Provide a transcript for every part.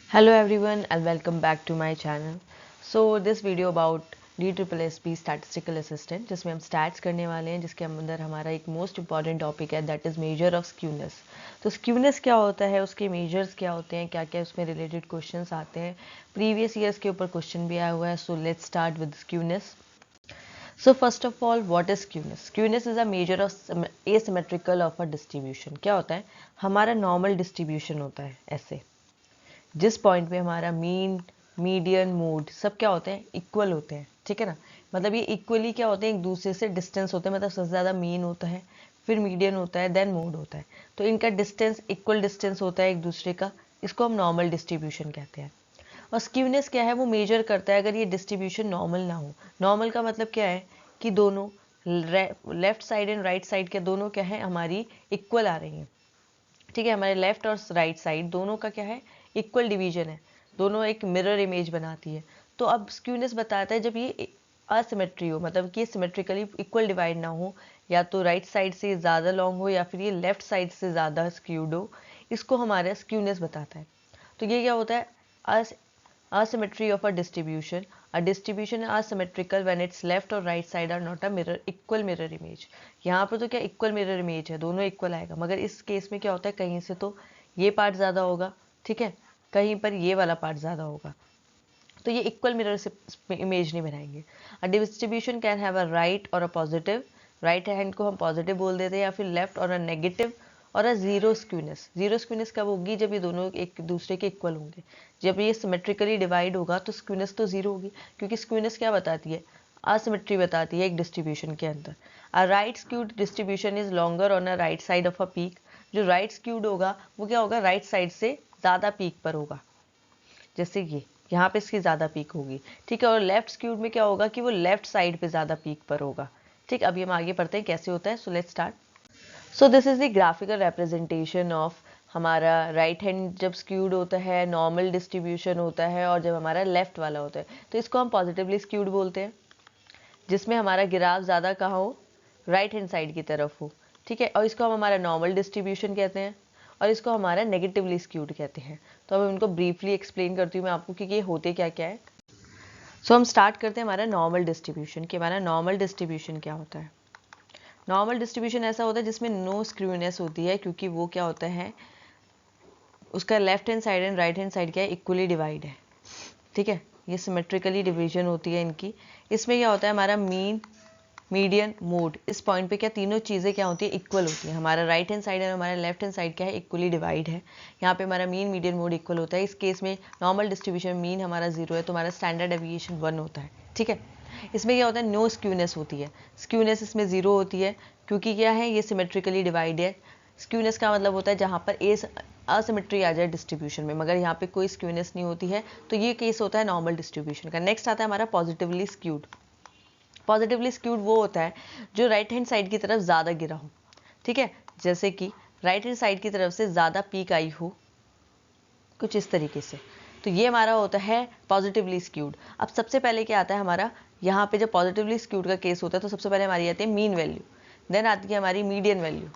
Hello everyone and welcome back to my channel. So this video about DSSSB Statistical Assistant जिसमें हम stats करने वाले हैं, जिसके अंदर हमारा एक मोस्ट इंपॉर्टेंट टॉपिक है that is measure of skewness. तो स्क्यूनेस क्या होता है, उसके मेजर्स क्या होते हैं, क्या क्या उसमें रिलेटेड क्वेश्चंस आते हैं, प्रीवियस ईयर्स के ऊपर क्वेश्चन भी आया हुआ है। So let's start with skewness. So first of all, what is skewness? Skewness is a measure of asymmetrical of a distribution. क्या होता है? हमारा नॉर्मल डिस्ट्रीब्यूशन होता है ऐसे, जिस पॉइंट पे हमारा मीन, मीडियन, मोड सब क्या होते हैं, इक्वल होते हैं। ठीक है ना, मतलब ये इक्वली क्या होते हैं, एक दूसरे से डिस्टेंस होते हैं। मतलब सबसे ज़्यादा मीन होता है, फिर मीडियन होता है, देन मोड होता है। तो इनका डिस्टेंस इक्वल डिस्टेंस होता है एक दूसरे का, इसको हम नॉर्मल डिस्ट्रीब्यूशन कहते हैं। और स्क्यूनेस क्या है, वो मेजर करता है अगर ये डिस्ट्रीब्यूशन नॉर्मल ना हो। नॉर्मल का मतलब क्या है कि दोनों left side and right side के दोनों क्या है, हमारी इक्वल आ रही हैं। ठीक है, हमारे लेफ्ट और राइट साइड दोनों का क्या है, इक्वल डिवीजन है, दोनों एक मिरर इमेज बनाती है। तो अब स्क्यूनेस बताता है जब ये असिमेट्री हो, मतलब कि सिमेट्रिकली इक्वल डिवाइड ना हो, या तो राइट साइड से ज़्यादा लॉन्ग हो या फिर ये लेफ्ट साइड से ज़्यादा स्क्यूड हो, इसको हमारा स्क्यूनेस बताता है। तो ये क्या होता है, asymmetry of a distribution. A distribution is asymmetrical when its left और right side are not a mirror equal mirror image. यहाँ पर तो क्या इक्वल मिरर इमेज है, दोनों इक्वल आएगा, मगर इस केस में क्या होता है, कहीं से तो ये पार्ट ज़्यादा होगा, ठीक है, कहीं पर ये वाला पार्ट ज़्यादा होगा, तो ये इक्वल मिरर से इमेज नहीं बनाएंगे। A distribution can have a right और अ पॉजिटिव, राइट हैंड को हम पॉजिटिव बोल देते हैं, या फिर लेफ्ट और अ नेगेटिव और a zero skewness. Zero skewness कब होगी, जब ये दोनों एक दूसरे के इक्वल होंगे। जब ये सिमेट्रिकली डिवाइड होगा तो स्क्यूनेस तो जीरो होगी, क्योंकि स्क्यूनेस क्या बताती है, असिमेट्री बताती है एक डिस्ट्रीब्यूशन के अंदर। A right skewed distribution is longer on a right side of a peak. जो राइट स्क्यूड होगा वो क्या होगा, राइट साइड से ज़्यादा पीक पर होगा, जैसे ये यहाँ पे इसकी ज़्यादा पीक होगी। ठीक है, और लेफ्ट स्क्यूड में क्या होगा कि वो लेफ्ट साइड पे ज़्यादा पीक पर होगा। ठीक, अभी हम आगे पढ़ते हैं कैसे होता है। So let's start. So this is the graphical representation of हमारा राइट हैंड जब स्क्यूड होता है, नॉर्मल डिस्ट्रीब्यूशन होता है, और जब हमारा लेफ्ट वाला होता है तो इसको हम पॉजिटिवली स्क्यूड बोलते हैं, जिसमें हमारा गिराव ज़्यादा कहाँ हो, राइट हैंड साइड की तरफ हो। ठीक है, और इसको हम हमारा नॉर्मल डिस्ट्रीब्यूशन कहते हैं, और इसको हमारा नेगेटिवली स्क्यूड कहते हैं। तो अब इनको ब्रीफली एक्सप्लेन करती हूँ मैं आपको कि ये होते क्या क्या है। सो हम स्टार्ट करते हैं हमारा नॉर्मल डिस्ट्रीब्यूशन कि हमारा नॉर्मल डिस्ट्रीब्यूशन क्या होता है। नॉर्मल डिस्ट्रीब्यूशन ऐसा होता है जिसमें नो स्क्रूनेस होती है, क्योंकि वो क्या होता है, उसका left hand side and right hand side क्या है, इक्वली डिवाइड है। ठीक है, ये सिमेट्रिकली डिवीजन होती है इनकी। इसमें क्या होता है, हमारा मीन, मीडियन, मोड, इस पॉइंट पे क्या तीनों चीज़ें क्या होती है, इक्वल होती है। हमारा राइट हैंड साइड और हमारा लेफ्ट हैंड साइड क्या है, इक्वली डिवाइड है। यहाँ पे हमारा मीन, मीडियन, मोड इक्वल होता है। इस केस में नॉर्मल डिस्ट्रीब्यूशन मीन हमारा 0 है, तो हमारा स्टैंडर्ड डेविएशन 1 होता है। ठीक है, इसमें क्या होता है, नो स्क्यूनेस होती है। स्क्यूनेस इसमें 0 होती है, क्योंकि क्या है, ये सिमेट्रिकली डिवाइड है। स्क्यूनेस का मतलब होता है जहाँ पर ए असिमेट्री आ जाए डिस्ट्रीब्यूशन में, मगर यहाँ पे कोई स्क्यूनेस नहीं होती है। तो ये केस होता है नॉर्मल डिस्ट्रीब्यूशन का। नेक्स्ट आता है हमारा पॉजिटिवली स्क्यूड। पॉजिटिवली स्क्यूड वो होता है जो राइट हैंड साइड की तरफ ज़्यादा गिरा हो। ठीक है, जैसे कि राइट हैंड साइड की तरफ से ज़्यादा पीक आई हो, कुछ इस तरीके से, तो ये हमारा होता है पॉजिटिवली स्क्यूड। अब सबसे पहले क्या आता है हमारा, यहाँ पे जब पॉजिटिवली स्क्यूड का केस होता है तो सबसे पहले हमारी आती है मीन वैल्यू, देन आती है हमारी मीडियन वैल्यू,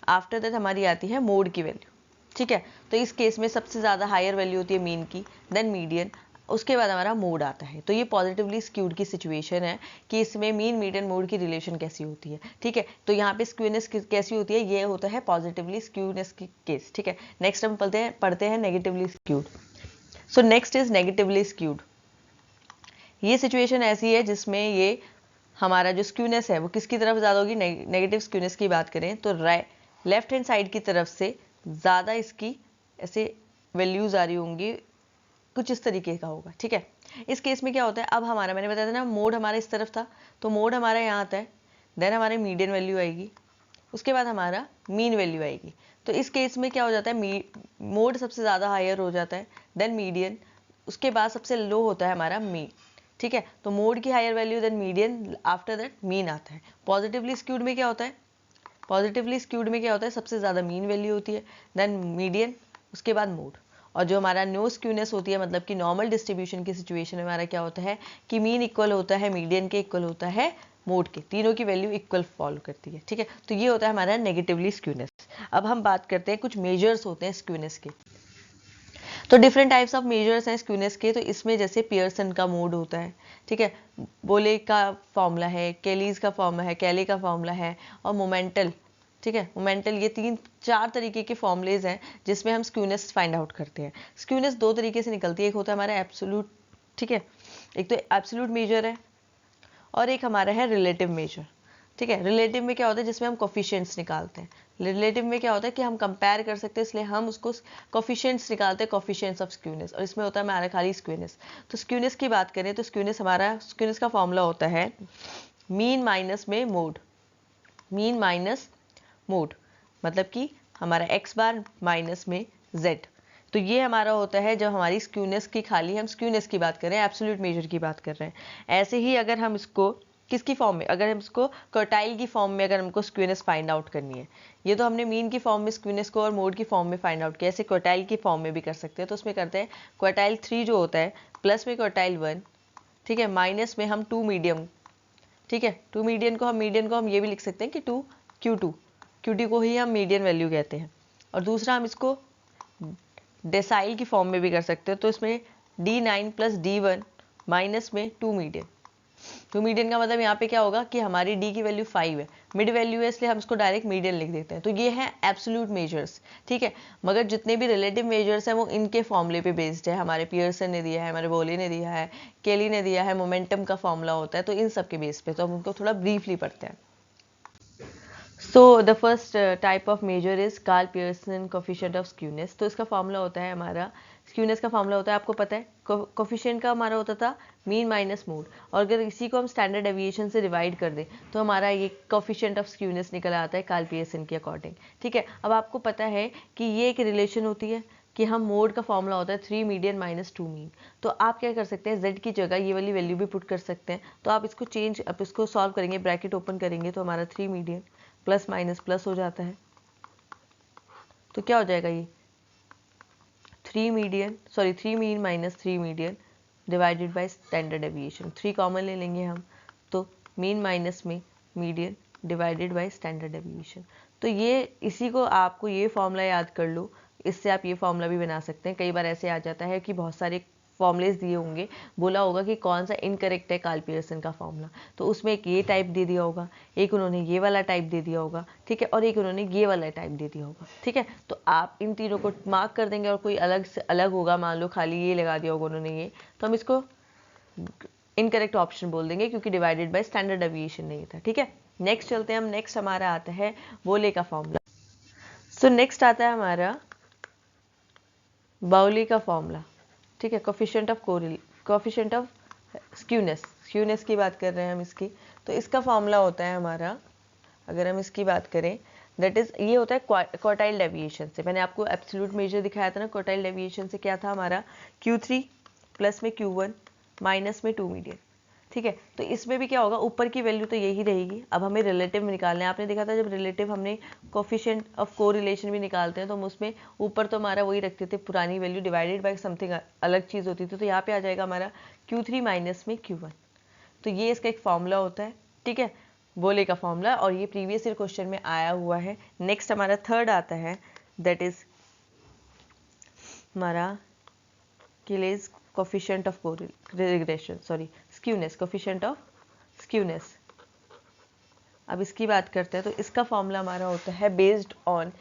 आफ्टर दैट हमारी आती है मोड की वैल्यू। ठीक है, तो इस केस में सबसे ज़्यादा हायर वैल्यू होती है मीन की, देन मीडियन, उसके बाद हमारा मोड आता है। तो ये पॉजिटिवली स्क्यूड की सिचुएशन है कि इसमें मीन, मीडियन, मोड की रिलेशन कैसी होती है। ठीक है, तो यहाँ पे स्क्यूनेस कैसी होती है, ये होता है पॉजिटिवली स्क्यूनेस की केस। ठीक है, नेक्स्ट हम पढ़ते हैं negatively skewed. So next is negatively skewed. ये सिचुएशन ऐसी है जिसमें ये हमारा जो स्क्यूनेस है वो किसकी तरफ ज़्यादा होगी, नेगेटिव स्क्यूनेस की बात करें तो लेफ्ट हैंड साइड की तरफ से ज़्यादा इसकी ऐसे वैल्यूज़ आ रही होंगी, कुछ इस तरीके का होगा। ठीक है, इस केस में क्या होता है, अब हमारा मैंने बताया था ना, मोड हमारा इस तरफ था, तो मोड हमारा यहाँ आता है, देन हमारे मीडियन वैल्यू आएगी, उसके बाद हमारा मीन वैल्यू आएगी। तो इस केस में क्या हो जाता है, मोड सबसे ज़्यादा हायर हो जाता है, देन मीडियन, उसके बाद सबसे लो होता है हमारा मीन। ठीक है, तो मोड की higher value than median, after that mean आता है। पॉजिटिवली स्क्यूड में क्या होता है, पॉजिटिवली स्क्यूड में क्या होता है, सबसे ज़्यादा मीन वैल्यू होती है, देन मीडियन, उसके बाद मोड। और जो हमारा नो स्क्यूनेस होती है, मतलब कि नॉर्मल डिस्ट्रीब्यूशन की सिचुएशन में हमारा क्या होता है कि मीन इक्वल होता है, मीडियन के इक्वल होता है, मोड के, तीनों की वैल्यू इक्वल फॉलो करती है। ठीक है, तो ये होता है हमारा नेगेटिवली स्क्यूनेस। अब हम बात करते हैं कुछ मेजर्स होते हैं स्क्यूनेस के। तो डिफरेंट टाइप्स ऑफ मेजर्स हैं स्क्यूनेस के। तो इसमें जैसे पियर्सन का मोड होता है, ठीक है, बोले का फॉर्मूला है, केलीज का फॉर्मूला है, कैले का फॉर्मूला है, और मोमेंटल, ठीक है, मोमेंटल, ये 3-4 तरीके के फॉर्मूलेज हैं जिसमें हम स्क्यूनेस फाइंड आउट करते हैं। स्क्यूनेस 2 तरीके से निकलती है, एक होता है हमारा एब्सोल्यूट, ठीक है, एक तो एब्सोल्यूट मेजर है और एक हमारा है रिलेटिव मेजर, ठीक है। रिलेटिव में क्या होता है, जिसमें हम कोफिशिएंट्स निकालते हैं। रिलेटिव में क्या होता है कि हम कंपेयर कर सकते हैं, इसलिए हम उसको कोफिशिएंट्स निकालते हैं, कोफिशिएंट्स ऑफ स्क्यूनेस, और इसमें होता है हमारा खाली स्क्यूनेस। तो स्क्यूनेस की बात करें तो स्क्यूनेस का फॉर्मूला होता है मीन माइनस में मोड, मीन माइनस मोड, मतलब कि हमारा x बार माइनस में z। तो ये हमारा होता है जब हमारी स्क्यूनेस की, खाली हम स्क्यूनेस की बात कर रहे हैं, एब्सोल्यूट मेजर की बात कर रहे हैं। ऐसे ही अगर हम इसको किसकी फॉर्म में, अगर हम इसको क्वार्टाइल की फॉर्म में अगर हमको स्क्यूनेस फाइंड आउट करनी है, ये तो हमने मीन की फॉर्म में स्क्यूनेस को और मोड की फॉर्म में फाइंड आउट किया, ऐसे क्वार्टाइल की फॉर्म में भी कर सकते हैं। तो उसमें करते हैं क्वार्टाइल 3 जो होता है प्लस में क्वार्टाइल 1, ठीक है, माइनस में हम 2 मीडियम, ठीक है, 2 मीडियन को हम ये भी लिख सकते हैं कि 2 Q2, Q2 को ही हम मीडियन वैल्यू कहते हैं। और दूसरा हम इसको डेसाइल की फॉर्म में भी कर सकते हैं। तो इसमें D9 प्लस D1 माइनस में 2 मीडियन, 2 मीडियन का मतलब यहाँ पे क्या होगा कि हमारी D की वैल्यू 5 है, मिड वैल्यू है, इसलिए हम इसको डायरेक्ट मीडियन लिख देते हैं। तो ये है एब्सोल्यूट मेजर्स, ठीक है। मगर जितने भी रिलेटिव मेजर्स हैं वो इनके फॉर्मूले पे बेस्ड है, हमारे पियर्सन ने दिया है, हमारे बोले ने दिया है, केली ने दिया है, मोमेंटम का फॉर्मूला होता है, तो इन सब के बेस पे। तो हम उनको थोड़ा ब्रीफली पढ़ते हैं। So the first type of measure is Karl Pearson coefficient of skewness. तो इसका फॉर्मूला होता है हमारा, स्क्यूनेस का फॉर्मूला होता है, आपको पता है, कोफिशिएंट का हमारा होता था मीन माइनस मोड, और अगर इसी को हम स्टैंडर्ड डेविएशन से डिवाइड कर दें तो हमारा ये कोफिशिएंट ऑफ स्क्यूनेस निकल आता है कार्ल पियर्सन के अकॉर्डिंग, ठीक है। अब आपको पता है कि ये एक रिलेशन होती है कि हम मोड का फॉर्मूला होता है 3 मीडियन माइनस 2 मीन। तो आप क्या कर सकते हैं, z की जगह ये वाली वैल्यू भी पुट कर सकते हैं। तो आप इसको चेंज, आप इसको सॉल्व करेंगे, ब्रैकेट ओपन करेंगे तो हमारा 3 मीडियन प्लस माइनस प्लस हो जाता है। तो क्या हो जाएगा ये 3 mean minus 3 median divided by standard deviation, 3 common ले लेंगे हम, तो मीन माइनस में median divided by standard deviation. तो ये, इसी को आपको ये फॉर्मूला याद कर लो, इससे आप ये फॉर्मूला भी बना सकते हैं। कई बार ऐसे आ जाता है कि बहुत सारे फॉर्मूलेस दिए होंगे, बोला होगा कि कौन सा इनकरेक्ट है कार्ल पियर्सन का फॉर्मूला, तो उसमें एक ये टाइप दे दिया होगा, एक उन्होंने ये वाला टाइप दे दिया होगा, ठीक है, और एक उन्होंने ये वाला टाइप दे दिया होगा, ठीक है। तो आप इन तीनों को मार्क कर देंगे और कोई अलग से अलग होगा, मान लो खाली ये लगा दिया होगा उन्होंने ये, तो हम इसको इनकरेक्ट ऑप्शन बोल देंगे क्योंकि डिवाइडेड बाय स्टैंडर्ड डेविएशन नहीं था, ठीक है। नेक्स्ट चलते हैं हम, नेक्स्ट हमारा आता है बोले का फॉर्मूला। सो नेक्स्ट आता है हमारा बाउली का फॉर्मूला, ठीक है, कोफिशिएंट ऑफ स्क्यूनेस की बात कर रहे हैं हम इसकी। तो इसका फॉर्मूला होता है हमारा, अगर हम इसकी बात करें, दैट इज, ये होता है क्वार्टाइल डेविएशन से। मैंने आपको एब्सोल्यूट मेजर दिखाया था ना, क्वार्टाइल डेविएशन से क्या था हमारा Q3 प्लस में Q1 माइनस में 2 मीडियन, ठीक है। तो इसमें भी क्या होगा, ऊपर की वैल्यू तो यही रहेगी। अब हमें रिलेटिव में निकालना है, आपने देखा था जब रिलेटिव हमने कोफिशिएंट ऑफ कोरिलेशन भी निकालते हैं तो हम उसमें ऊपर तो हमारा वही रखते थे, पुरानी वैल्यू डिवाइडेड बाय समथिंग अलग चीज़ होती थी। तो यहाँ पे आ जाएगा हमारा Q3 माइनस में Q1। तो ये इसका एक फॉर्मूला होता है, ठीक है, बोले का फॉर्मूला, और ये प्रीवियस ईयर क्वेश्चन में आया हुआ है। नेक्स्ट हमारा थर्ड आता है, दैट इज हमारा Kelly's coefficient of regression, sorry skewness, coefficient of skewness. अब इसकी बात करते हैं, तो इसका फॉर्मूला हमारा होता है बेस्ड ऑन,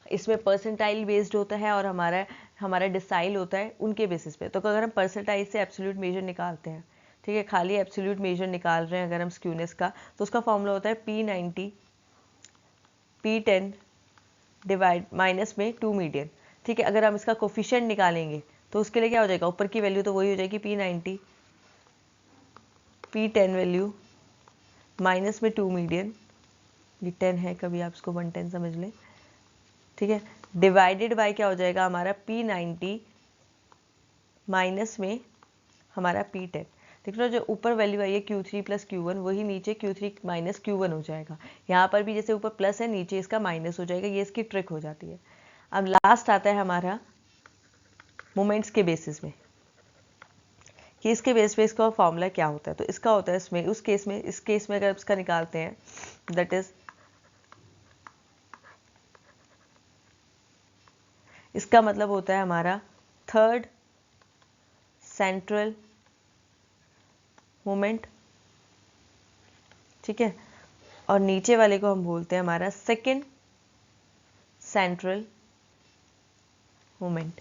इसमें परसेंटाइल बेस्ड होता है और हमारा डिसाइल होता है उनके बेसिस पे। तो अगर हम परसेंटाइल से एब्सोल्यूट मेजर निकालते हैं, ठीक है, खाली एब्सोल्यूट मेजर निकाल रहे हैं अगर हम स्क्यूनेस का, तो उसका फॉर्मूला होता है P90 P10 डिवाइड माइनस में 2 मीडियन, ठीक है। अगर हम इसका कोफिशिएंट निकालेंगे तो उसके लिए क्या हो जाएगा, ऊपर की वैल्यू तो वही हो जाएगी P90 P10 वैल्यू माइनस में 2 मीडियन, ये 10 है, कभी आप इसको 110 समझ लें, ठीक है, डिवाइडेड बाय क्या हो जाएगा हमारा P90 माइनस में हमारा P10। देख लो जो ऊपर वैल्यू आई है Q3 प्लस Q1, वही नीचे Q3 माइनस Q1 हो जाएगा। यहाँ पर भी जैसे ऊपर प्लस है, नीचे इसका माइनस हो जाएगा, ये इसकी ट्रिक हो जाती है। अब लास्ट आता है हमारा मोमेंट्स के बेसिस में, कि इसके बेस पे इसका फॉर्मूला क्या होता है। तो इसका होता है इसमें, इस केस में अगर इसका निकालते हैं, दैट इज, इसका मतलब होता है हमारा थर्ड सेंट्रल मोमेंट, ठीक है, और नीचे वाले को हम बोलते हैं हमारा सेकंड सेंट्रल मोमेंट।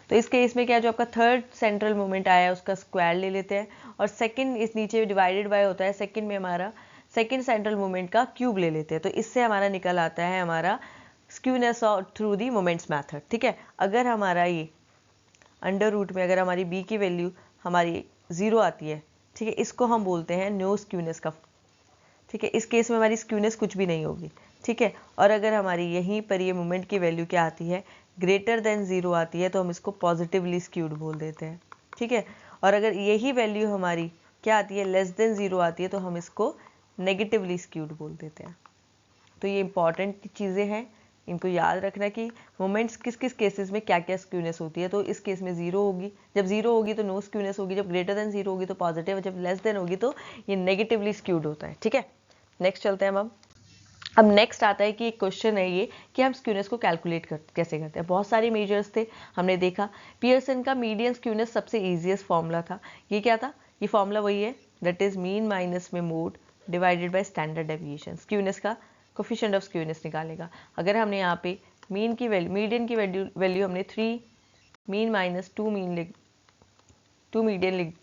तो इस केस में क्या, जो आपका थर्ड सेंट्रल मोमेंट आया है उसका स्क्वायर ले लेते हैं, और सेकंड इस नीचे डिवाइडेड बाय होता है सेकंड में हमारा सेकंड सेंट्रल मोमेंट का क्यूब ले लेते हैं। तो इससे हमारा निकल आता है हमारा skewness through the moments method, ठीक है। अगर हमारा ये अंडर रूट में अगर हमारी बी की वैल्यू हमारी 0 आती है, ठीक है, इसको हम बोलते हैं नो स्क्यूनेस का, ठीक है। इस केस में हमारी स्क्यूनेस कुछ भी नहीं होगी, ठीक है। और अगर हमारी यहीं पर ये मोमेंट की वैल्यू क्या आती है, ग्रेटर देन 0 आती है, तो हम इसको पॉजिटिवली स्क्यूड बोल देते हैं, ठीक है। और अगर यही वैल्यू हमारी क्या आती है, लेस देन 0 आती है, तो हम इसको नेगेटिवली स्क्यूड बोल देते हैं। तो ये इंपॉर्टेंट चीज़ें हैं, इनको याद रखना कि मोमेंट्स किस किस केसेस में क्या क्या स्क्यूनेस होती है। तो इस केस में 0 होगी, जब 0 होगी तो नो स्क्यूनेस होगी, जब ग्रेटर देन 0 होगी तो पॉजिटिव, जब लेस देन होगी तो ये नेगेटिवली स्क्यूड होता है, ठीक है। नेक्स्ट चलते हैं हम। अब नेक्स्ट आता है कि एक क्वेश्चन है ये कि हम स्क्यूनेस को कैलकुलेट कैसे करते हैं। बहुत सारे मेजर्स थे, हमने देखा पियर्सन का मीडियन स्क्यूनेस सबसे ईजिएस्ट फॉर्मूला था। ये क्या था, ये फॉर्मूला वही है, दैट इज मीन माइनस में mode divided by standard deviation. Skewness का कोफिशिएंट ऑफ स्क्यूनेस निकालेगा। अगर हमने यहाँ पे मीन की वैल्यू, मीडियन की वैल्यू हमने 3 mean minus 2 mean 2 median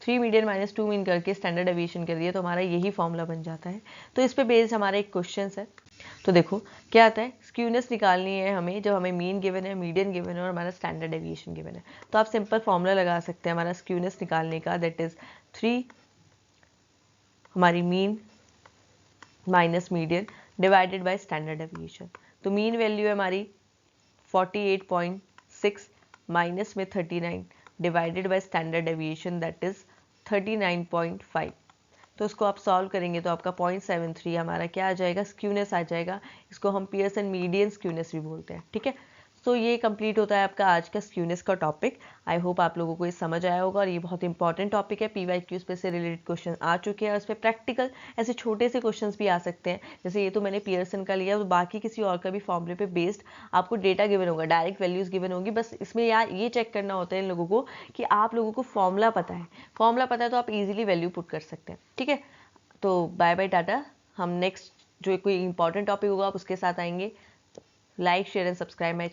3 median minus 2 mean करके स्टैंडर्ड डेविएशन कर दिया, तो हमारा यही फॉर्मूला बन जाता है। तो इस पे बेस्ड हमारा एक क्वेश्चन है। तो देखो क्या आता है, स्क्यूनेस निकालनी है हमें जब हमें मीन गिवन है, मीडियन गिवन है और हमारा स्टैंडर्ड डेविएशन गिवन है। तो आप सिंपल फॉर्मूला लगा सकते हैं हमारा स्क्यूनेस निकालने का, दैट इज 3 हमारी mean minus median divided by standard deviation. तो मीन वैल्यू है हमारी 48.6 माइनस में 39 divided by standard deviation that is 39.5। तो उसको आप सॉल्व करेंगे तो आपका 0.73 हमारा क्या आ जाएगा, स्क्यूनेस आ जाएगा। इसको हम पियर्सन मीडियन स्क्यूनेस भी बोलते हैं, ठीक है। सो ये कंप्लीट होता है आपका आज का स्क्यूनेस का टॉपिक। आई होप आप लोगों को ये समझ आया होगा, और ये बहुत इंपॉर्टेंट टॉपिक है। PYQs पे से रिलेटेड क्वेश्चन आ चुके हैं, और उस पर प्रैक्टिकल ऐसे छोटे से क्वेश्चन भी आ सकते हैं। जैसे ये तो मैंने पियर्सन का लिया, तो बाकी किसी और का भी फॉर्मूले पे बेस्ड आपको डेटा गिवन होगा, डायरेक्ट वैल्यूज गिवन होगी। बस इसमें यार ये चेक करना होता है इन लोगों को कि आप लोगों को फॉर्मूला पता है, फॉर्मूला पता है तो आप इजीली वैल्यू पुट कर सकते हैं, ठीक है। तो बाय बाय टाटा। हम नेक्स्ट जो कोई इंपॉर्टेंट टॉपिक होगा आप उसके साथ आएंगे। Like share and subscribe my